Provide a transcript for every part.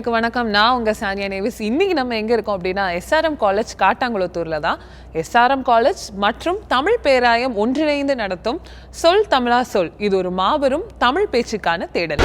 நேயர்களுக்கு வணக்கம். நான் உங்க சானியா நேவிஸ். இன்னைக்கு நம்ம எங்க இருக்கோம் அப்படின்னா SRM காலேஜ் காட்டாங்குளத்தூர்ல தான். SRM காலேஜ் மற்றும் தமிழ் பேராயம் ஒன்றிணைந்து நடத்தும் சொல் தமிழா சொல், இது ஒரு மாபெரும் தமிழ் பேச்சுக்கான தேடல்.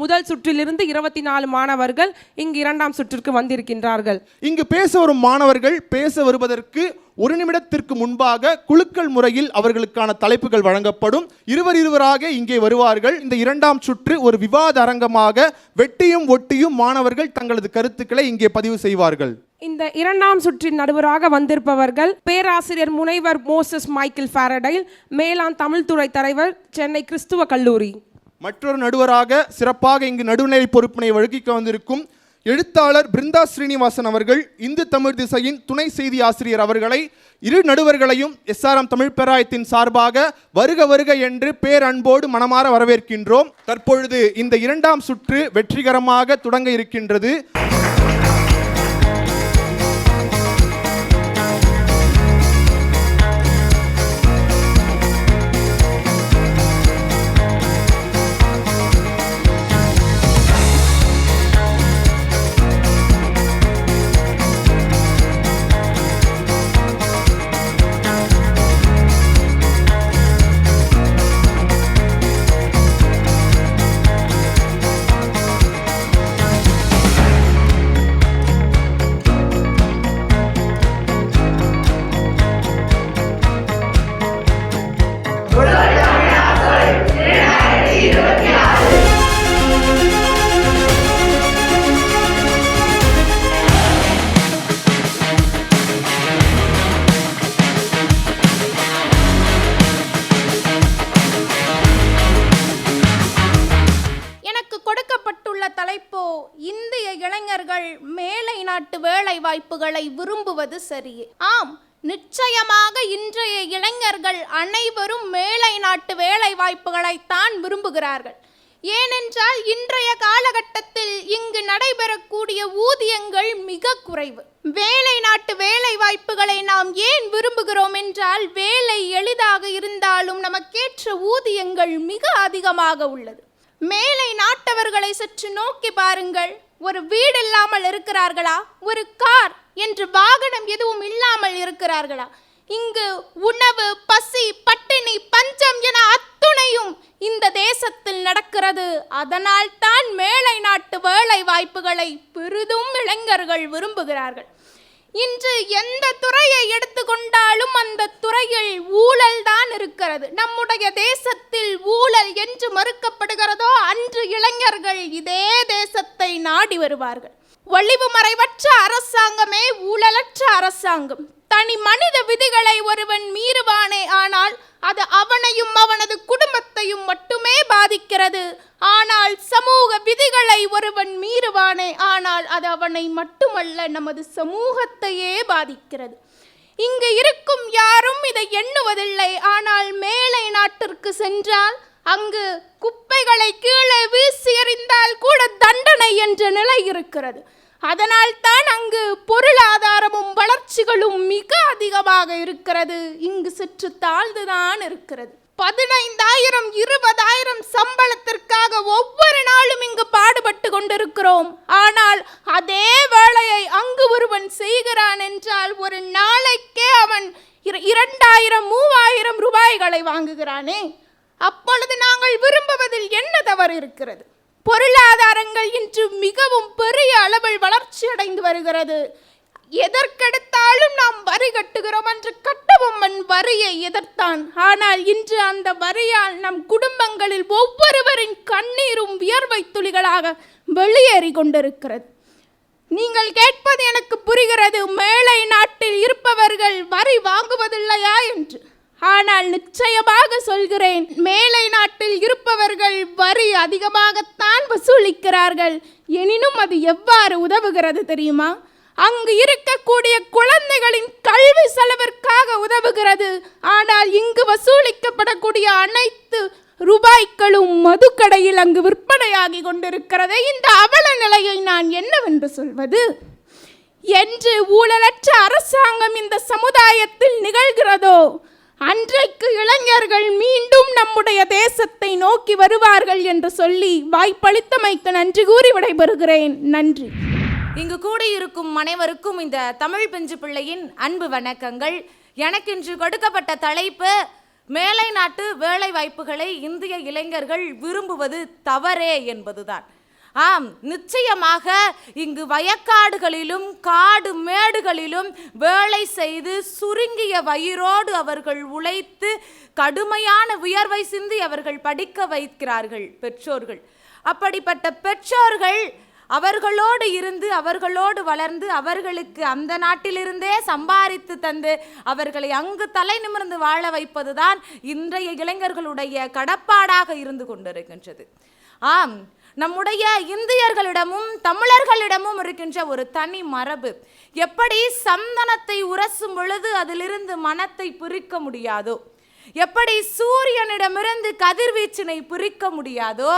முதல் சுற்றிலிருந்து 24 மாணவர்கள் இங்கு இரண்டாம் சுற்றிற்கு வந்திருக்கின்றார்கள். இங்கு பேச வரும் மாணவர்கள் பேச வருவதற்கு ஒரு நிமிடத்திற்கு முன்பாக குலுக்கல் முறையில் அவர்களுக்கான தலைப்புகள் வழங்கப்படும். இருவராக இங்கே வருவார்கள். இந்த இரண்டாம் சுற்று ஒரு விவாத அரங்கமாக வெட்டியும் ஒட்டியும் மாணவர்கள் தங்களது கருத்துக்களை இங்கே பதிவு செய்வார்கள். இந்த இரண்டாம் சுற்றின் நடுவராக வந்திருப்பவர்கள் பேராசிரியர் முனைவர் மோசஸ் மைக்கேல் ஃபாரடைல், மேலாண் தமிழ் துறை தலைவர், சென்னை கிறிஸ்துவ கல்லூரி. மற்றொரு நடுவராக சிறப்பாக இங்கு நடுநிலை பொறுப்பினை வழங்கிக்க வந்திருக்கும் எழுத்தாளர் பிருந்தா ஸ்ரீனிவாசன் அவர்கள், இந்து தமிழ் திசையின் துணை செய்தி ஆசிரியர் அவர்களை, இரு நடுவர்களையும் SRM தமிழ் பேராயத்தின் சார்பாக வருக வருக என்று பேரன்போடு மனமாற வரவேற்கின்றோம். தற்பொழுது இந்த இரண்டாம் சுற்று வெற்றிகரமாக தொடங்க இருக்கின்றது. இந்திய இளைஞர்கள் மேலை நாட்டு வேலை வாய்ப்புகளை விரும்புவது சரியே. ஆம், நிச்சயமாக இன்றைய இளைஞர்கள் அனைவரும் மேலை நாட்டு வேலை வாய்ப்புகளைத்தான் விரும்புகிறார்கள். ஏனென்றால் இன்றைய காலகட்டத்தில் இங்கு நடைபெறக்கூடிய ஊதியங்கள் மிக குறைவு. வேலை நாட்டு வேலை வாய்ப்புகளை நாம் ஏன் விரும்புகிறோம் என்றால், வேலை எளிதாக இருந்தாலும் நமக்கேற்ற ஊதியங்கள் மிக அதிகமாக உள்ளது. மேலை நாட்டவர்களை சற்று நோக்கி பாருங்கள். ஒரு வீடு இல்லாமல் இருக்கிறார்களா? ஒரு கார் என்று வாகனம் எதுவும் இல்லாமல் இருக்கிறார்களா? இங்கு உணவு, பசி, பட்டினி, பஞ்சம் என அத்துணையும் இந்த தேசத்தில் நடக்கிறது. அதனால் தான் மேலை நாட்டு வேலை வாய்ப்புகளை பெரிதும் இளைஞர்கள் விரும்புகிறார்கள். இன்று எந்த துறையை எடுத்துக்கொண்டாலும் அந்த துறையில் ஊழல் தான் இருக்கிறது. நம்முடைய தேசத்தில் ஊழல் என்று மறுக்கப்படுகிறதோ அன்று இளைஞர்கள் இதே தேசத்தை நாடி வருவார்கள். ஒளிவு மறைவற்ற அரசாங்கமே ஊழலற்ற அரசாங்கம். தனி மனித விதிகளை ஒருவன் மீறுவானே ஆனால் அது அவனையும் அவனது குடும்பத்தையும் மட்டுமே பாதிக்கிறது. ஆனால் சமூக விதிகளை ஒருவன் மீறுவானே ஆனால் அது அவனை மட்டுமல்ல, நமது சமூகத்தையே பாதிக்கிறது. இங்கு இருக்கும் யாரும் இதை எண்ணுவதில்லை. ஆனால் மேலை நாட்டிற்கு சென்றால் அங்கு குப்பைகளை கீழே வீசி எறிந்தால் கூட தண்டனை என்ற நிலை இருக்கிறது. அதனால் தான் அங்கு பொருளாதாரமும் வளர்ச்சிகளும் மிக அதிகமாக இருக்கிறது. இங்கு சற்று தாழ்ந்துதான் இருக்கிறது. 15,000 20,000 சம்பளத்திற்காக ஒவ்வொரு நாளும் இங்கு பாடுபட்டு கொண்டிருக்கிறோம். ஆனால் அதே வேலையை அங்கு ஒருவன் செய்கிறான் என்றால் ஒரு நாளைக்கே அவன் 2,000 3,000 ரூபாய்களை வாங்குகிறானே. அப்பொழுது நாங்கள் விரும்புவதில் என்ன தவறு இருக்கிறது? பொருளாதாரங்கள் இன்று மிகவும் பெரிய அளவில் வளர்ச்சி அடைந்து வருகிறது. எதற்கெடுத்தாலும் நாம் வரி கட்டுகிறோம் என்று கட்டபொம்மன் வரியை எதிர்த்தான். ஆனால் இன்று அந்த வரியால் நம் குடும்பங்களில் ஒவ்வொருவரின் கண்ணீரும் வியர்வை துளிகளாக வெளியேறி கொண்டிருக்கிறது. நீங்கள் கேட்பது எனக்கு புரிகிறது, மேலை நாட்டில் இருப்பவர்கள் வரி வாங்குவதில்லையா என்று. ஆனால் நிச்சயமாக சொல்கிறேன், மேலை நாட்டில் இருப்பவர்கள் வரி அதிகமாகத்தான் வசூலிக்கிறார்கள். எனினும் அது எவ்வாறு உதவுகிறது தெரியுமா? அங்கு இருக்கக்கூடிய குழந்தைகளின் கல்வி செலவிற்காக உதவுகிறது. ஆனால் இங்கு வசூலிக்கப்படக்கூடிய அனைத்து ரூபாய்களும் மதுக்கடையில் அங்கு விற்பனையாகி கொண்டிருக்கிறதே. இந்த அவல நிலையை நான் என்னவென்று சொல்வது? என்று ஊழலற்ற அரசாங்கம் இந்த சமுதாயத்தில் நிகழ்கிறதோ அன்றைக்கு இளைஞர்கள் மீண்டும் நம்முடைய தேசத்தை நோக்கி வருவார்கள் என்று சொல்லி வாய்ப்பளித்தமைக்கு நன்றி கூறி விடைபெறுகிறேன். நன்றி. இங்கு கூடியிருக்கும் அனைவருக்கும் இந்த தமிழ் பிஞ்சு பிள்ளையின் அன்பு வணக்கங்கள். எனக்கு இன்று கொடுக்கப்பட்ட தலைப்பு மேலை நாட்டு வேலை வாய்ப்புகளை இந்திய இளைஞர்கள் விரும்புவது தவறே என்பதுதான். ஆம், நிச்சயமாக இங்கு வயக்காடுகளிலும் காடு மேடுகளிலும் வேலை செய்து சுருங்கிய வயிறோடு அவர்கள் உழைத்து கடுமையான வியர்வை சிந்தி அவர்கள் படிக்க வைக்கிறார்கள் பெற்றோர்கள். அப்படிப்பட்ட பெற்றோர்கள் அவர்களோடு இருந்து அவர்களோடு வளர்ந்து அவர்களுக்கு அந்த நாட்டிலிருந்தே சம்பாதித்து தந்து அவர்களை அங்கு தலை நிமிர்ந்து வாழ வைப்பதுதான் இன்றைய இளைஞர்களுடைய கடப்பாடாக இருந்து கொண்டிருக்கின்றது. ஆம், நம்முடைய இந்தியர்களிடமும் தமிழர்களிடமும் இருக்கின்ற ஒரு தனி மரபு. எப்படி சந்தனத்தை உரசும் பொழுது அதிலிருந்து மனத்தை பிரிக்க முடியாதோ, எப்படி சூரியனிடமிருந்து கதிர்வீச்சினை பிரிக்க முடியாதோ,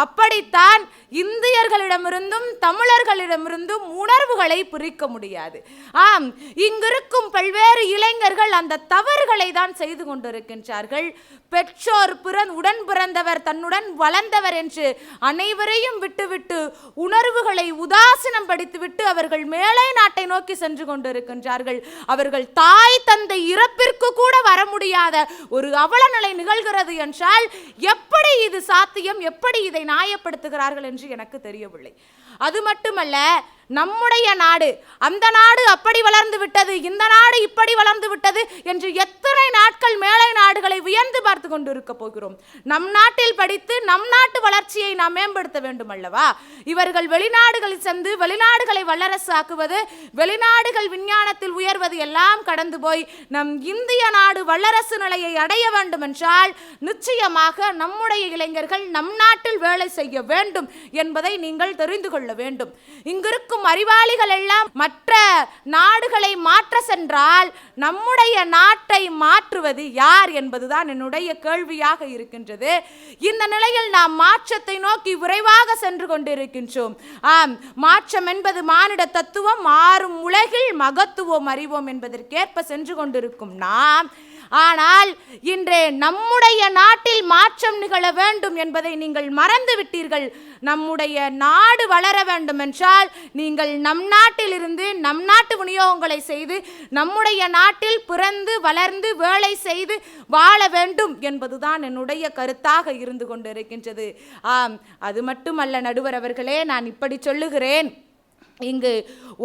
அப்படித்தான் இந்தியர்களிடமிருந்தும் தமிழர்களிடமிருந்தும் உணர்வுகளை பிரிக்க முடியாது. ஆம், இங்கிருக்கும் பல்வேறு இளைஞர்கள் அந்த தவறுகளை தான் செய்து கொண்டிருக்கின்றார்கள். பெற்றோர் உடன் பிறந்தவர் தன்னுடன் வளர்ந்தவர் என்று அனைவரையும் விட்டுவிட்டு உணர்வுகளை உதாசீனம் படித்துவிட்டு அவர்கள் மேலை நாட்டை நோக்கி சென்று கொண்டிருக்கின்றார்கள். அவர்கள் தாய் தந்தை இறப்பிற்கு கூட வர முடியாத ஒரு அவல நிலை நிகழ்கிறது என்றால் எப்படி இது சாத்தியம், எப்படி இதை நியாயப்படுத்துகிறார்கள் என்று எனக்கு தெரியவில்லை. அது மட்டுமல்ல, நம்முடைய நாடு அந்த நாடு அப்படி வளர்ந்து விட்டது, இந்த நாடு இப்படி வளர்ந்து விட்டது என்று எத்தனை நாட்கள் மேலை நாடுகளை வியந்து பார்த்து கொண்டு இருக்க போகிறோம்? நம் நாட்டில் படித்து நம் நாட்டு வளர்ச்சியை நாம் மேம்படுத்த வேண்டும் அல்லவா? இவர்கள் வெளிநாடுகளில் சென்று வெளிநாடுகளை வல்லரசு ஆக்குவது, வெளிநாடுகள் விஞ்ஞானத்தில் உயர்வது எல்லாம் கடந்து போய் நம் இந்திய நாடு வல்லரசு நிலையை அடைய வேண்டும் என்றால் நிச்சயமாக நம்முடைய இளைஞர்கள் நம் நாட்டில் வேலை செய்ய வேண்டும் என்பதை நீங்கள் தெரிந்து கொள்ள வேண்டும். இங்கிருக்கும் அறிவாளிகள் எல்லாம் மற்ற நாடுகளை மாற்ற சென்றால் நம்முடைய நாட்டை மாற்றுவது யார் என்பதுதான் என்னுடைய கேள்வியாக இருக்கின்றது. இந்த நிலையில் நாம் மாற்றத்தை நோக்கி விரைவாக சென்று கொண்டிருக்கின்றோம். ஆம், மாற்றம் என்பது மானிட தத்துவம், மாறும் உலகில் மகத்துவம் அறிவோம் என்பதற்கேற்ப சென்று கொண்டிருக்கும் நாம், ஆனால் இன்றே நம்முடைய நாட்டில் மாற்றம் நிகழ வேண்டும் என்பதை நீங்கள் மறந்து விட்டீர்கள். நம்முடைய நாடு வளர வேண்டும் என்றால் நீங்கள் நம் நாட்டில் இருந்து நம் நாட்டு விநியோகங்களை செய்து நம்முடைய நாட்டில் பிறந்து வளர்ந்து வேலை செய்து வாழ வேண்டும் என்பதுதான் என்னுடைய கருத்தாக இருந்து கொண்டிருக்கின்றது. ஆம், அது மட்டுமல்ல நடுவர் அவர்களே, நான் இப்படி சொல்லுகிறேன். இங்கு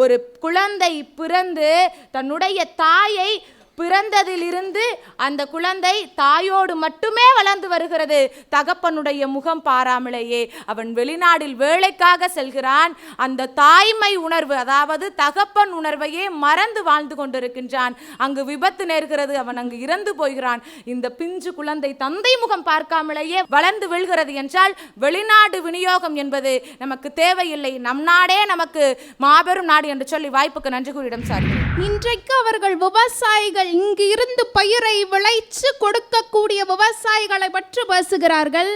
ஒரு குழந்தை பிறந்து தன்னுடைய தாயை பிறந்ததிலிருந்து அந்த குழந்தை தாயோடு மட்டுமே வளர்ந்து வருகிறது. தகப்பனுடைய முகம் பாராமலேயே அவன் வெளிநாட்டில் வேலைக்காக செல்கிறான். அந்த தாய்மை உணர்வு, அதாவது தகப்பன் உணர்வையே மறந்து வாழ்ந்து கொண்டிருக்கின்றான். அங்கு விபத்து நேர்கிறது, அவன் அங்கு இறந்து போகிறான். இந்த பிஞ்சு குழந்தை தந்தை முகம் பார்க்காமலேயே வளர்ந்து விழுகிறது என்றால் வெளிநாடு விநியோகம் என்பது நமக்கு தேவையில்லை, நம் நாடே நமக்கு மாபெரும் நாடு என்று சொல்லி வாய்ப்புக்கு நன்றி கூறிடம் சார். இன்றைக்கு அவர்கள் விவசாயிகள் இங்கு இருந்து பயிரை விளைச்சு கொடுக்கக்கூடிய விவசாயிகளை பற்றி பேசுகிறார்கள்.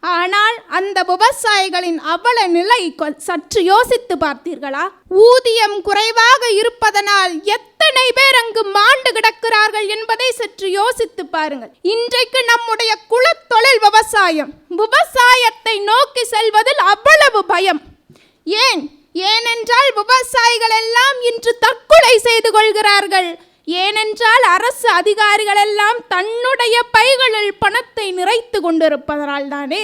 ஆனால் அந்த விவசாயிகளின் அவல நிலை சற்று யோசித்து பார்த்தீர்களா? ஊதியம் குறைவாக இருப்பதனால் எத்தனை பேர் அங்கு மாண்டு கிடக்கிறார்கள் என்பதை சற்று யோசித்து பாருங்கள். இன்றைக்கு நம்முடைய குலத்தொழில் விவசாயம், விவசாயத்தை நோக்கி செல்வதில் அவ்வளவு பயம். ஏனென்றால் விவசாயிகள் எல்லாம் இன்று தற்கொலை செய்து கொள்கிறார்கள். ஏனென்றால் அரசு அதிகாரிகள் எல்லாம் தன்னுடைய பைகளில் பணத்தை நிறைத்து கொண்டிருப்பதனால் தானே.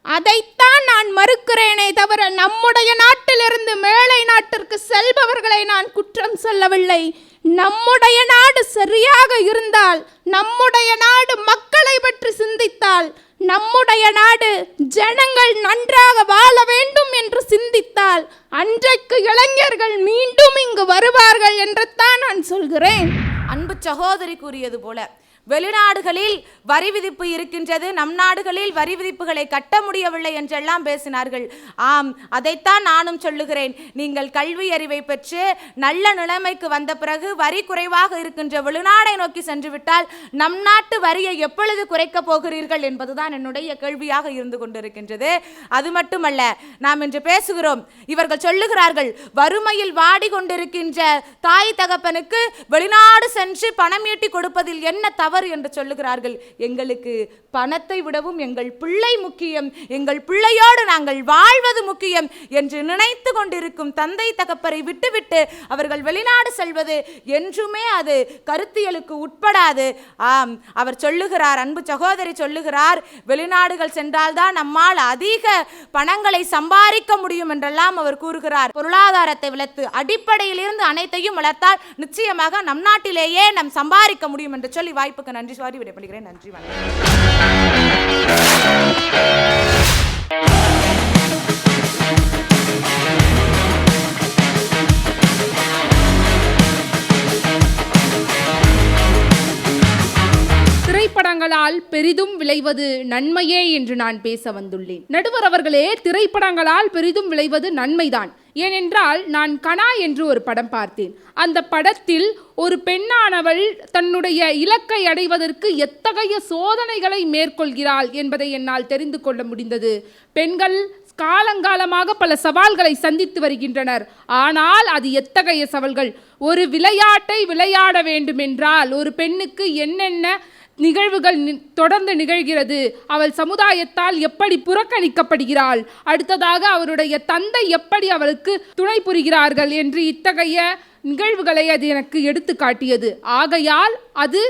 அதைத்தான் நான் மறுக்கிறேனே தவிர நம்முடைய நாட்டிலிருந்து மேலை நாட்டிற்கு செல்பவர்களை நான் குற்றம் சொல்லவில்லை. நம்முடைய நாடு சரியாக இருந்தால், நம்முடைய நாடு மக்களை பற்றி சிந்தித்தால், நம்முடைய நாடு ஜனங்கள் நன்றாக வாழ வேண்டும் என்று சிந்தித்தால் அன்றைக்கு இளைஞர்கள் மீண்டும் இங்கு வருவார்கள் என்று தான் நான் சொல்கிறேன். அன்பு சகோதரி கூறியது போல வெளிநாடுகளில் வரி விதிப்பு இருக்கின்றது, நம் நாடுகளில் வரி விதிப்புகளை கட்ட முடியவில்லை என்றெல்லாம் பேசினார்கள். ஆம், அதைத்தான் நானும் சொல்லுகிறேன். நீங்கள் கல்வி அறிவை பெற்று நல்ல நிலைமைக்கு வந்த பிறகு வரி குறைவாக இருக்கின்ற வெளிநாடை நோக்கி சென்று விட்டால் நம் நாட்டு வரியை எப்பொழுது குறைக்கப் போகிறீர்கள் என்பதுதான் என்னுடைய கேள்வியாக இருந்து கொண்டிருக்கின்றது. அது மட்டுமல்ல, நாம் இன்று பேசுகிறோம், இவர்கள் சொல்லுகிறார்கள் வறுமையில் வாடிக்கொண்டிருக்கின்ற தாய் தகப்பனுக்கு வெளிநாடு சென்று பணம் ஈட்டி கொடுப்பதில் என்ன தவறு என்று சொல்லுகிறார்கள். எங்களுக்கு பணத்தை விடவும் எங்கள் பிள்ளை முக்கியம், எங்கள் பிள்ளையோடு நாங்கள் வாழ்வது முக்கியம் என்று நினைத்து கொண்டிருக்கும் தந்தை தகப்பரை விட்டுவிட்டு அவர்கள் வெளிநாடு செல்வது என்றுமே அது கருத்தியலுக்கு உட்படாது. ஆம், அவர் சொல்லுகிறார், அன்பு சகோதரி சொல்லுகிறார், வெளிநாடுகள் சென்றால்தான் நம்மால் அதிக பணங்களை சம்பாதிக்க முடியும் என்றெல்லாம் அவர் கூறுகிறார். பொருளாதாரத்தை வளர்த்து அடிப்படையிலிருந்து அனைத்தையும் வளர்த்தால் நிச்சயமாக நம் நாட்டிலேயே நாம் சம்பாதிக்க முடியும் என்று சொல்லி வாய்ப்புக்கு நன்றி சொல்லி விடைபெறுகிறேன். நன்றி, வணக்கம். திரைப்படங்களால் பெரிதும் விளைவது நன்மையே என்று நான் பேச வந்துள்ளேன். நடுவர் அவர்களே, திரைப்படங்களால் பெரிதும் விளைவது நன்மைதான். ஏனென்றால் நான் கனா என்று ஒரு படம் பார்த்தேன். அந்த படத்தில் ஒரு பெண்ணானவள் தன்னுடைய இலக்கை அடைவதற்கு எத்தகைய சோதனைகளை மேற்கொள்கிறாள் என்பதை என்னால் தெரிந்து கொள்ள முடிந்தது. பெண்கள் காலங்காலமாக பல சவால்களை சந்தித்து வருகின்றனர். ஆனால் அது எத்தகைய சவால்கள்! ஒரு விளையாட்டை விளையாட வேண்டும் என்றால் ஒரு பெண்ணுக்கு என்னென்ன நிகழ்வுகள் தொடர்ந்து நிகழ்கிறது, அவள் சமுதாயத்தால் எப்படி புறக்கணிக்கப்படுகிறாள், அடுத்ததாக அவருடைய தந்தை எப்படி அவளுக்கு துணை புரிகிறார்கள் என்று இத்தகைய நிகழ்வுகளை அது எனக்கு எடுத்து காட்டியது. ஆகையால் அது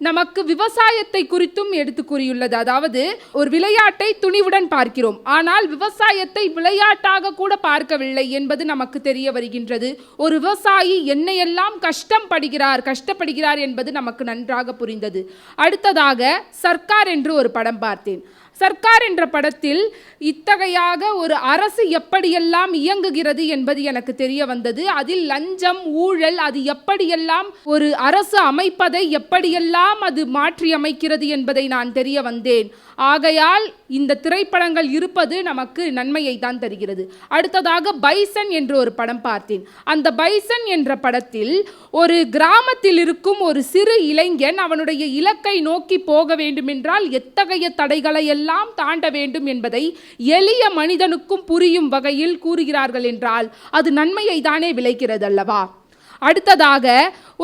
நமக்கு விவசாயத்தை குறித்தும் எடுத்து கூறியுள்ளது. அதாவது ஒரு விளையாட்டை துணிவுடன் பார்க்கிறோம், ஆனால் விவசாயத்தை விளையாட்டாக கூட பார்க்கவில்லை என்பது நமக்கு தெரிய வருகின்றது. ஒரு விவசாயி என்னையெல்லாம் கஷ்டப்படுகிறார் என்பது நமக்கு நன்றாக புரிந்தது. அடுத்ததாக சர்க்கார் என்று ஒரு படம் பார்த்தேன். சர்க்கார் என்ற படத்தில் இத்தகையாக ஒரு அரசு எப்படியெல்லாம் இயங்குகிறது என்பது எனக்கு தெரிய வந்தது. அதில் லஞ்சம், ஊழல், அது எப்படியெல்லாம் ஒரு அரசு அமைப்பதை எப்படியெல்லாம் அது மாற்றி அமைக்கிறது என்பதை நான் தெரிய வந்தேன். ஆகையால் இந்த திரைப்படங்கள் இருப்பது நமக்கு நன்மையை தான் தருகிறது. அடுத்ததாக பைசன் என்று ஒரு படம் பார்த்தேன். அந்த பைசன் என்ற படத்தில் ஒரு கிராமத்தில் இருக்கும் ஒரு சிறு இளைஞன் அவனுடைய இலக்கை நோக்கி போக வேண்டுமென்றால் எத்தகைய தடைகளை எல்லாம் தாண்ட வேண்டும் என்பதை எளிய மனிதனுக்கும் புரியும் வகையில் கூறுகிறார்கள் என்றால் அது நன்மையை தானே விளைக்கிறது அல்லவா? அடுத்ததாக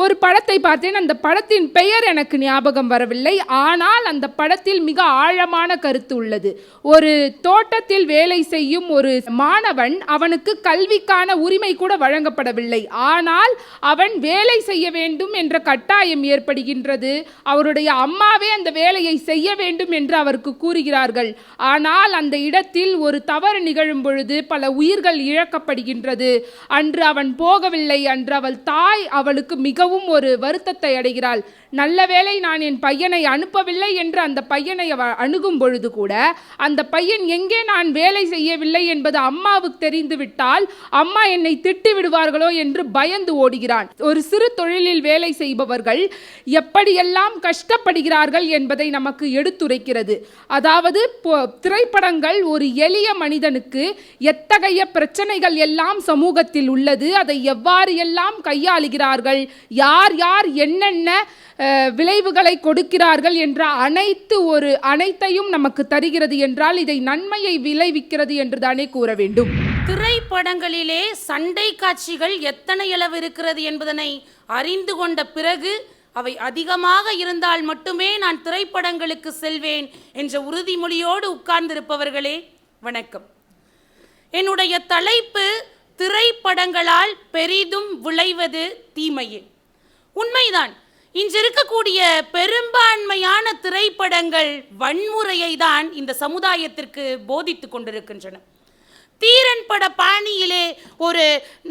ஒரு படத்தை பார்த்தேன். அந்த படத்தின் பெயர் எனக்கு ஞாபகம் வரவில்லை. ஆனால் அந்த படத்தில் மிக ஆழமான கருத்து உள்ளது. ஒரு தோட்டத்தில் வேலை செய்யும் ஒரு மாணவன், அவனுக்கு கல்விக்கான உரிமை கூட வழங்கப்படவில்லை. ஆனால் அவன் வேலை செய்ய வேண்டும் என்ற கட்டாயம் ஏற்படுகின்றது. அவருடைய அம்மாவே அந்த வேலையை செய்ய வேண்டும் என்று அவருக்கு கூறுகிறார்கள். ஆனால் அந்த இடத்தில் ஒரு தவறு நிகழும் பொழுது பல உயிர்கள் இழக்கப்படுகின்றது. அன்று அவன் போகவில்லை. அன்று அவள் தாய் அவளுக்கு மிகவும் ஒரு வருத்தத்தை அடைகிறாள். நல்ல வேளை நான் என் பையனை அனுப்பவில்லை என்று அந்த பையனை அணுகும் பொழுது கூட அந்த பையன் எங்கே நான் வேலை செய்யவில்லை என்பது அம்மாவுக்கு தெரிந்துவிட்டால் அம்மா என்னை திட்டி விடுவார்களோ என்று பயந்து ஓடுகிறான். ஒரு சிறு தொழிலில் வேலை செய்பவர்கள் எப்படியெல்லாம் கஷ்டப்படுகிறார்கள் என்பதை நமக்கு எடுத்துரைக்கிறது. அதாவது திரைப்படங்கள் ஒரு எளிய மனிதனுக்கு எத்தகைய பிரச்சனைகள் எல்லாம் சமூகத்தில் உள்ளது, அதை எவ்வாறு எல்லாம் கையாளுகிறார்கள், யார் யார் என்னென்ன விளைவுகளை கொடுக்கிறார்கள் என்ற அனைத்தையும் நமக்கு தருகிறது என்றால் இதை நன்மையை விளைவிக்கிறது என்று தானே கூற வேண்டும். திரைப்படங்களிலே சண்டை காட்சிகள் எத்தனை அளவு இருக்கிறது என்பதனை அறிந்து கொண்ட பிறகு அவை அதிகமாக இருந்தால் மட்டுமே நான் திரைப்படங்களுக்கு செல்வேன் என்ற உறுதிமொழியோடு உட்கார்ந்திருப்பவர்களே வணக்கம். என்னுடைய தலைப்பு திரைப்படங்களால் பெரிதும் விளைவது தீமையே. உண்மைதான், இன்று இருக்கக்கூடிய பெரும்பான்மையான திரைப்படங்கள் வன்முறையை தான் இந்த சமுதாயத்திற்கு போதித்து கொண்டிருக்கின்றன. தீரன் பட பாணியிலே ஒரு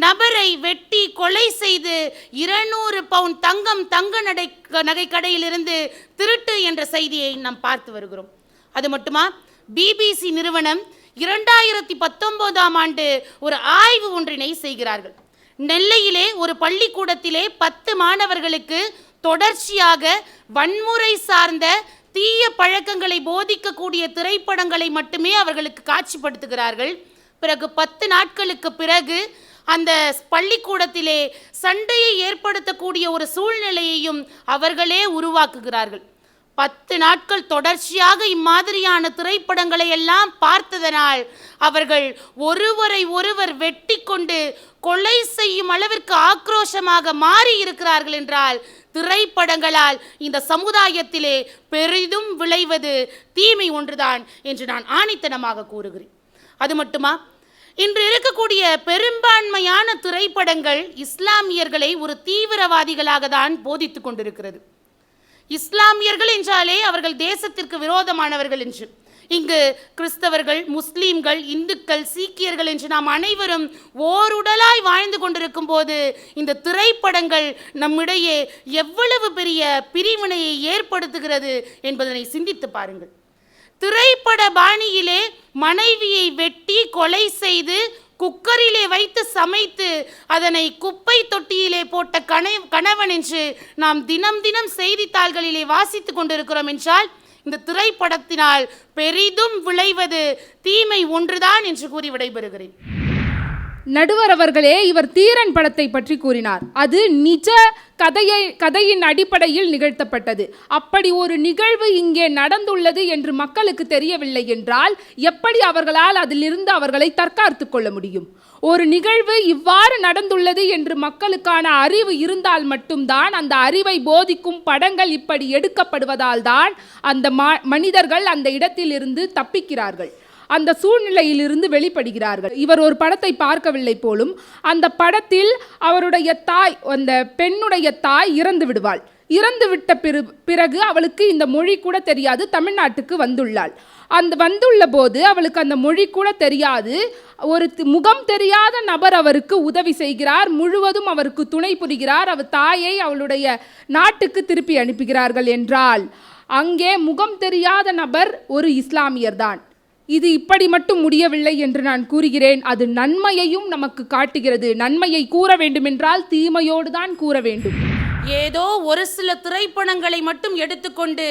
நபரை வெட்டி கொலை செய்து 200 பவுண்ட் தங்கம் தங்க நகை கடையிலிருந்து திருட்டு என்ற செய்தியை நாம் பார்த்து வருகிறோம். அது மட்டுமா, பிபிசி நிறுவனம் 2019ஆம் ஆண்டு ஒரு ஆய்வு ஒன்றினை செய்கிறார்கள். நெல்லையிலே ஒரு பள்ளிக்கூடத்திலே 10 மாணவர்களுக்கு தொடர்ச்சியாக வன்முறை சார்ந்த தீய பழக்கங்களை போதிக்கக்கூடிய திரைப்படங்களை மட்டுமே அவர்களுக்கு காட்சிப்படுத்துகிறார்கள். பிறகு 10 நாட்களுக்கு பிறகு அந்த பள்ளிக்கூடத்திலே சண்டையை ஏற்படுத்தக்கூடிய ஒரு சூழ்நிலையையும் அவர்களே உருவாக்குகிறார்கள். 10 நாட்கள் தொடர்ச்சியாக இம்மாதிரியான திரைப்படங்களை எல்லாம் பார்த்ததனால் அவர்கள் ஒருவரை ஒருவர் வெட்டி கொண்டு கொலை செய்யும் அளவிற்கு ஆக்ரோஷமாக மாறி இருக்கிறார்கள் என்றால் திரைப்படங்களால் இந்த சமுதாயத்திலே பெரிதும் விளைவது தீமை ஒன்றுதான் என்று நான் ஆணித்தனமாக கூறுகிறேன். அது மட்டுமா, இன்று இருக்கக்கூடிய பெரும்பான்மையான திரைப்படங்கள் இஸ்லாமியர்களை ஒரு தீவிரவாதிகளாக தான் போதித்துக் கொண்டிருக்கிறது. இஸ்லாமியர்கள் என்றாலே அவர்கள் தேசத்திற்கு விரோதமானவர்கள் என்று. இங்கு கிறிஸ்தவர்கள், முஸ்லீம்கள், இந்துக்கள், சீக்கியர்கள் என்று நாம் அனைவரும் ஓருடலாய் வாழ்ந்து கொண்டிருக்கும் போது இந்த திரைப்படங்கள் நம்மிடையே எவ்வளவு பெரிய பிரிவினையை ஏற்படுத்துகிறது என்பதனை சிந்தித்து பாருங்கள். திரைப்பட பாணியிலே மனைவியை வெட்டி கொலை செய்து குக்கரிலே வைத்து சமைத்து அதனை குப்பை தொட்டியிலே போட்ட கணவன் என்று நாம் தினம் தினம் செய்தித்தாள்களிலே வாசித்து கொண்டிருக்கிறோம் என்றால் இந்த திரைப்படத்தினால் பெரிதும் விளைவது தீமை ஒன்றுதான் என்று கூறி விடைபெறுகிறேன். நடுவர் அவர்களே, இவர் தீரன் படத்தை பற்றி கூறினார். அது நிஜ கதையின் அடிப்படையில் நிகழ்த்தப்பட்டது. அப்படி ஒரு நிகழ்வு இங்கே நடந்துள்ளது என்று மக்களுக்கு தெரியவில்லை என்றால் எப்படி அவர்களால் அதிலிருந்து அவர்களை தற்காத்து கொள்ள முடியும்? ஒரு நிகழ்வு இவ்வாறு நடந்துள்ளது என்று மக்களுக்கான அறிவு இருந்தால் மட்டும்தான் அந்த அறிவை போதிக்கும் படங்கள் இப்படி எடுக்கப்படுவதால் தான் அந்த மனிதர்கள் அந்த இடத்திலிருந்து தப்பிக்கிறார்கள், அந்த சூழ்நிலையிலிருந்து வெளிப்படுகிறார்கள். இவர் ஒரு படத்தை பார்க்கவில்லை போலும். அந்த படத்தில் அவருடைய தாய், அந்த பெண்ணுடைய தாய் இறந்து விடுவாள். இறந்து விட்ட பிறகு அவளுக்கு இந்த மொழி கூட தெரியாது. தமிழ்நாட்டுக்கு வந்துள்ளாள். அந்த வந்துள்ள போது அவளுக்கு அந்த மொழி கூட தெரியாது. ஒரு முகம் தெரியாத நபர் அவருக்கு உதவி செய்கிறார், முழுவதும் அவருக்கு துணை புரிகிறார். அவர் தாயை அவளுடைய நாட்டுக்கு திருப்பி அனுப்புகிறார்கள் என்றால் அங்கே முகம் தெரியாத நபர் ஒரு இஸ்லாமியர் தான். இது இப்படி மட்டும் முடியவில்லை என்று நான் கூறுகிறேன். அது நன்மையையும் நமக்கு காட்டுகிறது. நன்மையை கூற வேண்டுமென்றால் தீமையோடு தான் கூற வேண்டும். ஏதோ ஒரு சில திரைப்படங்களை மட்டும் எடுத்துக்கொண்டு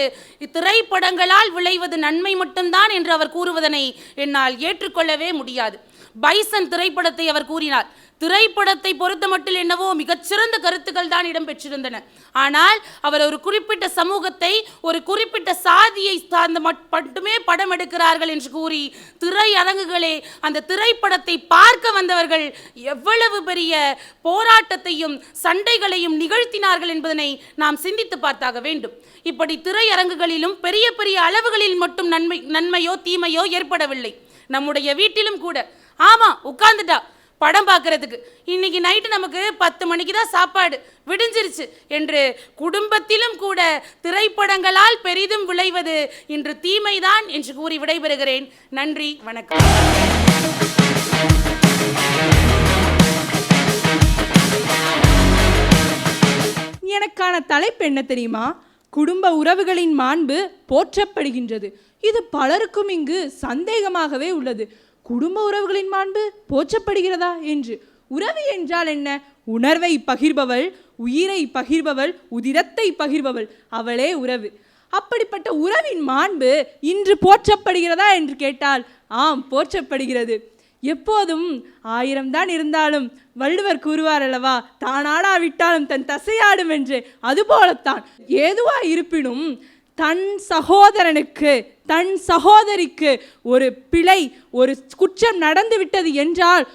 திரைப்படங்களால் விளைவது நன்மை மட்டும்தான் என்று அவர் கூறுவதனை என்னால் ஏற்றுக்கொள்ளவே முடியாது. பைசன் திரைப்படத்தை அவர் கூறினார். திரைப்படத்தை பொறுத்த மட்டும் என்னவோ மிகச்சிறந்த கருத்துக்கள் தான் இடம்பெற்றிருந்தன. ஆனால் அவர் ஒரு குறிப்பிட்ட சமூகத்தை, ஒரு குறிப்பிட்ட சாதியை சார்ந்த மட்டுமே படம் எடுக்கிறார்கள் என்று கூறி திரையரங்குகளே அந்த திரைப்படத்தை பார்க்க வந்தவர்கள் எவ்வளவு பெரிய போராட்டத்தையும் சண்டைகளையும் நிகழ்த்தினார்கள் என்பதனை நாம் சிந்தித்து பார்த்தாக வேண்டும். இப்படி திரையரங்குகளிலும் பெரிய பெரிய அளவுகளில் மட்டும் நன்மையோ தீமையோ ஏற்படவில்லை. நம்முடைய வீட்டிலும் கூட, ஆமா உட்கார்ந்துட்டா படம் பார்க்கறதுக்கு, இன்னைக்கு நைட்டு நமக்கு 10 மணிக்கு தான் சாப்பாடு, விடிஞ்சிருச்சு என்று குடும்பத்திலும் கூட திரைப்படங்களால் பெரிதும் விளைவது இன்று தீமைதான் என்று கூறி விடைபெறுகிறேன். நன்றி, வணக்கம். எனக்கான தலைப்பு என்ன தெரியுமா? குடும்ப உறவுகளின் மாண்பு போற்றப்படுகின்றது. இது பலருக்கும் இங்கு சந்தேகமாகவே உள்ளது. குடும்ப உறவுகளின் மாண்பு போற்றப்படுகிறதா என்று. உறவு என்றால் என்ன? உணர்வை பகிர்பவள், உயிரை பகிர்பவள், உதிரத்தை பகிர்பவள், அவளே உறவு. அப்படிப்பட்ட உறவின் மாண்பு இன்று போற்றப்படுகிறதா என்று கேட்டால் ஆம், போற்றப்படுகிறது. எப்போதும் 1000 தான் இருந்தாலும் வள்ளுவர் கூறுவார் அல்லவா, தானாடாவிட்டாலும் தன் தசையாடும் என்று. அதுபோலத்தான் ஏதுவா இருப்பினும் தன் சகோதரனுக்கு, தன் சகோதரிக்கு ஒரு பிழை, ஒரு குற்றம் நடந்து விட்டது என்றால்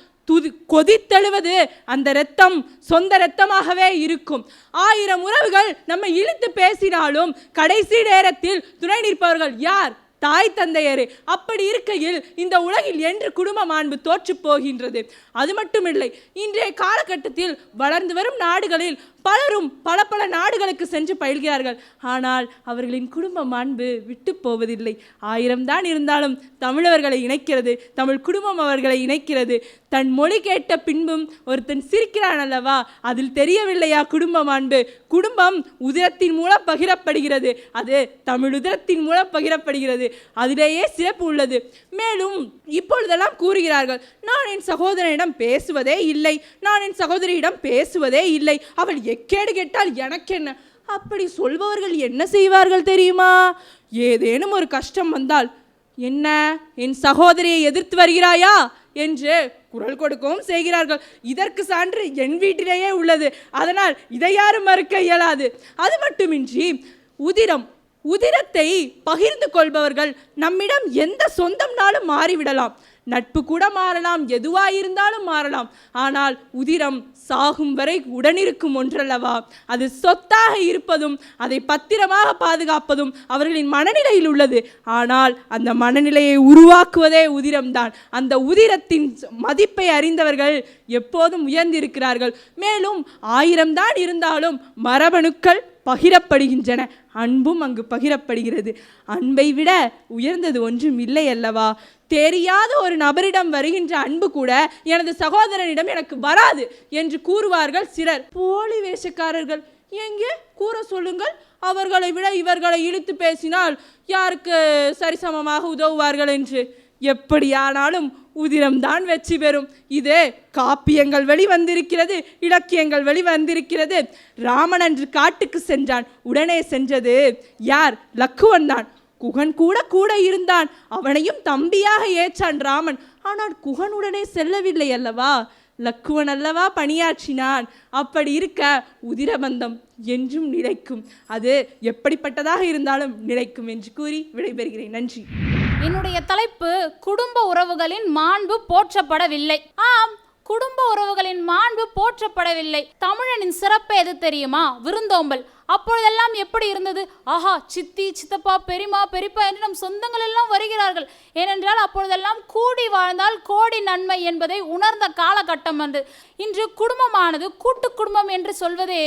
கொதித்தெழுவது அந்த இரத்தம் சொந்த இரத்தமாகவே இருக்கும். 1000 உறவுகள் நம்ம இழுத்து பேசினாலும் கடைசி நேரத்தில் துணை நிற்பவர்கள் யார்? தாய் தந்தையரே. அப்படி இருக்கையில் இந்த உலகில் என்று குடும்ப மாண்பு தோற்று போகின்றது. அது மட்டுமில்லை, இன்றைய காலகட்டத்தில் வளர்ந்து வரும் நாடுகளில் பலரும் பல பல நாடுகளுக்கு சென்று பயில்கிறார்கள். ஆனால் அவர்களின் குடும்ப மாண்பு விட்டு போவதில்லை. 1000 தான் இருந்தாலும் தமிழவர்களை இணைக்கிறது, தமிழ் குடும்பம் அவர்களை இணைக்கிறது. தன் மொழி கேட்ட பின்பும் ஒருத்தன் சிரிக்கிறான் அல்லவா, அதில் தெரியவில்லையா குடும்ப மாண்பு? குடும்பம் உதிரத்தின் மூலம் பகிரப்படுகிறது, அது தமிழ் உதிரத்தின் மூலம் பகிரப்படுகிறது. அதிலேயே சிறப்பு உள்ளது. மேலும் இப்பொழுதெல்லாம் கூறுகிறார்கள், நான் என் சகோதரனிடம் பேசுவதே இல்லை, நான் என் சகோதரியிடம் பேசுவதே இல்லை, அவள் எக்கேடு கேட்டால் எனக்கு என்ன? அப்படி சொல்பவர்கள் என்ன செய்வார்கள் தெரியுமா? ஏதேனும் ஒரு கஷ்டம் வந்தால், என்ன என் சகோதரியை எதிர்த்து வருகிறாயா என்று குரல் கொடுக்கவும் செய்கிறார்கள். இதற்கு சான்று என் வீட்டிலேயே உள்ளது. அதனால் இதை யாரும் மறுக்க இயலாது. அது மட்டுமின்றி உதிரத்தை பகிர்ந்து கொள்பவர்கள் நம்மிடம் எந்த சொந்தம்னாலும் மாறிவிடலாம், நட்பு கூட மாறலாம், எதுவாயிருந்தாலும் மாறலாம். ஆனால் உதிரம் சாகும் வரை உடனிருக்கும் ஒன்றல்லவா? அது சொத்தாக இருப்பதும் அதை பத்திரமாக பாதுகாப்பதும் அவர்களின் மனநிலையில் உள்ளது. ஆனால் அந்த மனநிலையை உருவாக்குவதே உதிரம்தான். அந்த உதிரத்தின் மதிப்பை அறிந்தவர்கள் எப்போதும் உயர்ந்திருக்கிறார்கள். மேலும் 1000 தான் இருந்தாலும் மரபணுக்கள் பகிரப்படுகின்றன, அன்பும் அங்கு பகிரப்படுகிறது. அன்பை விட உயர்ந்தது ஒன்றும் இல்லை அல்லவா? தெரியாத ஒரு நபரிடம் வருகின்ற அன்பு கூட எனது சகோதரனிடம் எனக்கு வராது என்று கூறுவார்கள் சிலர். போலி வேஷக்காரர்கள் எங்கே கூற சொல்லுங்கள். அவர்களை விட இவர்களை இழுத்து பேசினால் யாருக்கு சரிசமமாக உதவுவார்கள் என்று. எப்படியானாலும் உதிரம்தான் வெற்றி பெறும். இது காப்பியங்கள் வெளிவந்திருக்கிறது, இலக்கியங்கள் வெளிவந்திருக்கிறது. ராமன் அன்று காட்டுக்கு சென்றான். உடனே சென்றது யார்? லக்குவன் தான். குகன் கூட இருந்தான். அவனையும் தம்பியாக ஏற்றான் ராமன். ஆனால் குகன் உடனே செல்லவில்லை அல்லவா? லக்குவன் அல்லவா பணியாற்றினான். அப்படி இருக்க உதிரபந்தம் என்றும் நிலைக்கும். அது எப்படிப்பட்டதாக இருந்தாலும் நிலைக்கும் என்று கூறி விடைபெறுகிறேன். நன்றி. என்னுடைய தலைப்பு குடும்ப உறவுகளின் மாண்பு போற்றப்படவில்லை. ஆம், குடும்ப உறவுகளின் மாண்பு போற்றப்படவில்லை. தமிழனின் சிறப்பு எது தெரியுமா? விருந்தோம்பல். அப்பொழுதெல்லாம் எப்படி இருந்தது? ஆஹா, சித்தி, சித்தப்பா, பெரியமா, பெரியப்பா என்று நம் சொந்தங்கள் எல்லாம் வருகிறார்கள். ஏனென்றால் அப்பொழுதெல்லாம் கூடி வாழ்ந்தால் கோடி நன்மை என்பதை உணர்ந்த காலகட்டம் அன்று. இன்று குடும்பமானது கூட்டு குடும்பம் என்று சொல்வதே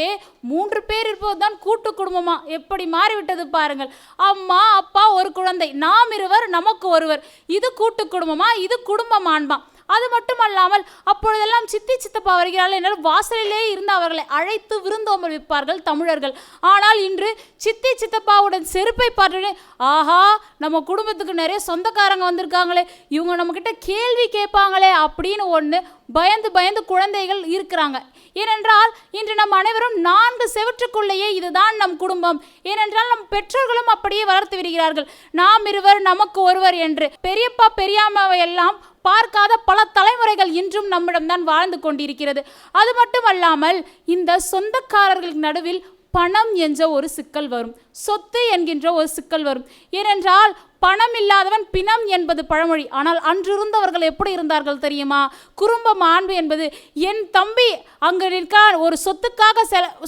3 பேர் இருப்பதுதான் கூட்டு குடும்பமா? எப்படி மாறிவிட்டது பாருங்கள். அம்மா, அப்பா, ஒரு குழந்தை, நாம் இருவர், நமக்கு ஒருவர். இது கூட்டு குடும்பமா? இது குடும்ப மாண்பா? அது மட்டுமல்லாமல் அப்பொழுதெல்லாம் சித்தி, சித்தப்பா வருகிறார்கள் என்றால் வாசலிலே இருந்து அவர்களை அழைத்து விருந்தோம்பல் வைப்பார்கள் தமிழர்கள். ஆனால் இன்று சித்தி, சித்தப்பாவுடன் செருப்பை பார்த்து, ஆஹா, நம்ம குடும்பத்துக்கு நிறைய சொந்தக்காரங்க வந்திருக்காங்களே, இவங்க நம்மக்கிட்ட கேள்வி கேட்பாங்களே அப்படின்னு ஒன்று பயந்து குழந்தைகள் இருக்கிறாங்க. ஏனென்றால் இன்று நம் அனைவரும் 4 செவற்றுக்குள்ளேயே இதுதான் நம் குடும்பம். ஏனென்றால் நம் பெற்றோர்களும் அப்படியே வளர்த்து விடுகிறார்கள். நாம் இருவர், நமக்கு ஒருவர் என்று. பெரியப்பா, பெரியாமாவை எல்லாம் பார்க்காத பல தலைமுறைகள் இன்றும் நம்மிடம்தான் வாழ்ந்து கொண்டிருக்கிறது. அது மட்டுமல்லாமல் இந்த சொந்தக்காரர்களுக்கு நடுவில் பணம் என்ற ஒரு சிக்கல் வரும், சொத்து என்கின்ற ஒரு சிக்கல் வரும். ஏனென்றால் பணம் இல்லாதவன் பிணம் என்பது பழமொழி. ஆனால் அன்றிருந்தவர்கள் எப்படி இருந்தார்கள் தெரியுமா? குடும்ப மாண்பு என்பது, என் தம்பி அங்கு நிற்க ஒரு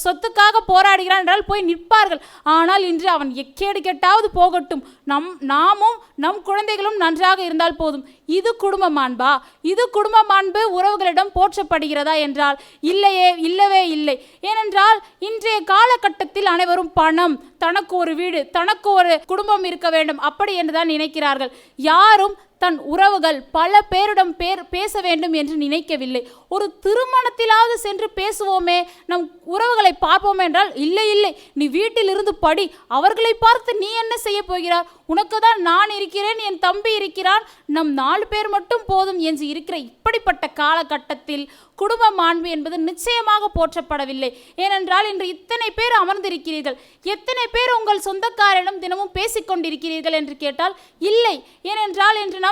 சொத்துக்காக போராடுகிறான் என்றால் போய் நிற்பார்கள். ஆனால் இன்று அவன் எக்கேடு கெட்டாவது போகட்டும், நாமும் நம் குழந்தைகளும் நன்றாக இருந்தால் போதும். இது குடும்ப மாண்பா? இது குடும்ப மாண்பு உறவுகளிடம் போற்றப்படுகிறதா என்றால் இல்லவே இல்லை. ஏனென்றால் இன்றைய காலகட்டத்தில் அனைவரும் பணம், தனக்கு ஒரு வீடு, தனக்கு ஒரு குடும்பம் இருக்க வேண்டும் அப்படி என்றுதான் நினைக்கிறார்கள். யாரும் தன் உறவுகள் பல பேரிடம் பேச வேண்டும் என்று நினைக்கவில்லை. ஒரு திருமணத்திலாவது சென்று பேசுவோமே, நம் உறவுகளை பார்ப்போம் என்றால் இல்லை, நீ வீட்டில் இருந்து படி, அவர்களை பார்த்து நீ என்ன செய்ய போகிறார்? உனக்கு தான் நான் இருக்கிறேன், என் தம்பி இருக்கிறான், நம் 4 பேர் மட்டும் போதும் என்று இருக்கிற இப்படிப்பட்ட காலகட்டத்தில் குடும்ப மாண்பு என்பது நிச்சயமாக போற்றப்படவில்லை. ஏனென்றால் இன்று இத்தனை பேர் அமர்ந்திருக்கிறீர்கள், எத்தனை பேர் உங்கள் சொந்தக்காரிடம் தினமும் பேசிக்கொண்டிருக்கிறீர்கள் என்று கேட்டால் இல்லை. ஏனென்றால் இன்று நாம்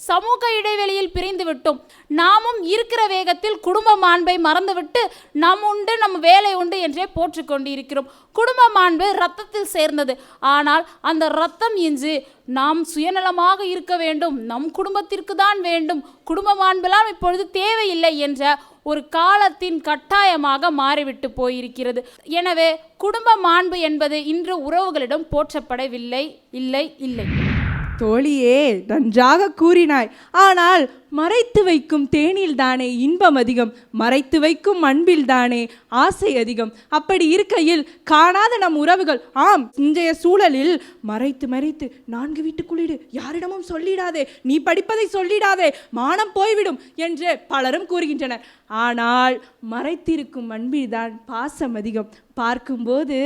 சமூக இடைவெளியில் பிரிந்து விட்டோம். நாமும் இருக்கிற வேகத்தில் குடும்ப மாண்பை மறந்துவிட்டு நம் உண்டு, நம் வேலை உண்டு என்றே போற்றுக்கொண்டு இருக்கிறோம். குடும்ப மாண்பு ரத்தத்தில் சேர்ந்தது. ஆனால் அந்த ரத்தம் இன்று நாம் சுயநலமாக இருக்க வேண்டும், நம் குடும்பத்திற்கு தான் வேண்டும், குடும்ப மாண்பெல்லாம் இப்பொழுது தேவையில்லை என்ற ஒரு காலத்தின் கட்டாயமாக மாறிவிட்டு போயிருக்கிறது. எனவே குடும்ப மாண்பு என்பது இன்று உறவுகளிடம் போற்றப்படவில்லை. இல்லை. தோழியே, நன்றாக கூறினாய். ஆனால் மறைத்து வைக்கும் தேனில் தானே இன்பம் அதிகம், மறைத்து வைக்கும் அன்பில் தானே ஆசை அதிகம். அப்படி இருக்கையில் காணாத நம் உறவுகள், ஆம், இன்றைய சூழலில் மறைத்து 4 வீட்டுக்குள்ளிடு, யாரிடமும் சொல்லிடாதே, நீ படிப்பதை சொல்லிடாதே, மானம் போய்விடும் என்று பலரும் கூறுகின்றனர். ஆனால் மறைத்திருக்கும் அன்பில் தான் பாசம் அதிகம். பார்க்கும்போது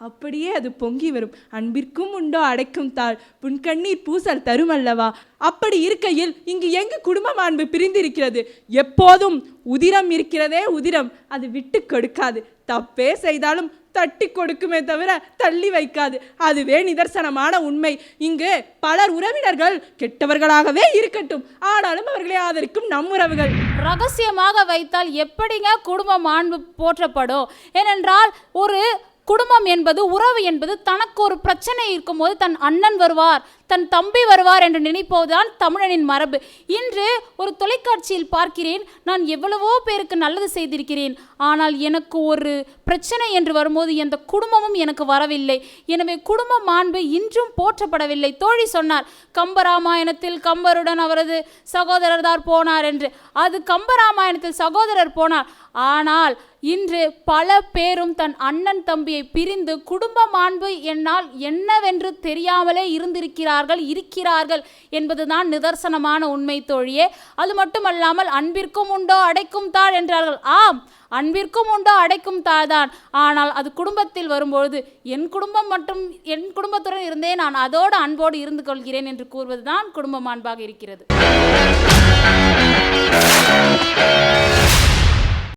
அப்படியே அது பொங்கி வரும். அன்பிற்கும் உண்டோ அடைக்கும் தாள், புன்கண்ணீர் பூசல் தருமல்லவா? அப்படி இருக்கையில் இங்கு எங்கு குடும்ப மாண்பு பிரிந்திருக்கிறது? எப்போதும் உதிரம் இருக்கிறதே உதிரம், அது விட்டு கொடுக்காது. தப்பே செய்தாலும் தட்டி கொடுக்குமே தவிர தள்ளி வைக்காது. அதுவே நிதர்சனமான உண்மை. இங்கு பலர் உறவினர்கள் கெட்டவர்களாகவே இருக்கட்டும், ஆனாலும் அவர்களை ஆதரிக்கும் நம் உறவுகள். ரகசியமாக வைத்தால் எப்படிங்க குடும்ப மாண்பு போற்றப்படும்? ஏனென்றால் ஒரு குடும்பம் என்பது, உறவு என்பது, தனக்கு ஒரு பிரச்சனை இருக்கும்போது தன் அண்ணன் வருவார், தன் தம்பி வருவார் என்று நினைப்பதுதான் தமிழனின் மரபு. இன்று ஒரு தொலைக்காட்சியில் பார்க்கிறேன், நான் எவ்வளவோ பேருக்கு நல்லது செய்திருக்கிறேன், ஆனால் எனக்கு ஒரு பிரச்சனை என்று வரும்போது எந்த குடும்பமும் எனக்கு வரவில்லை. எனவே குடும்ப மாண்பு இன்றும் போற்றப்படவில்லை. தோழி சொன்னார், கம்பராமாயணத்தில் கம்பருடன் அவரது சகோதரர் தான் போனார் என்று. அது கம்பராமாயணத்தில் சகோதரர் போனார். ஆனால் இன்று பல பேரும் தன் அண்ணன் தம்பியை பிரிந்து குடும்ப மாண்பு என்னால் என்னவென்று தெரியாமலே இருக்கிறார்கள் என்பதுதான் நிதர்சனமான உண்மை தோழியே. அது மட்டுமல்லாமல் அன்பிற்கும் உண்டோ அடைக்கும் தாழ் என்றார்கள். ஆம், அன்பிற்கும் உண்டோ அடைக்கும் தாழ்தான். ஆனால் அது குடும்பத்தில் வரும்பொழுது என் குடும்பம் மற்றும் என் குடும்பத்துடன் இருந்தே நான் அதோடு அன்போடு இருந்து கொள்கிறேன் என்று கூறுவதுதான் குடும்ப மாண்பாக இருக்கிறது.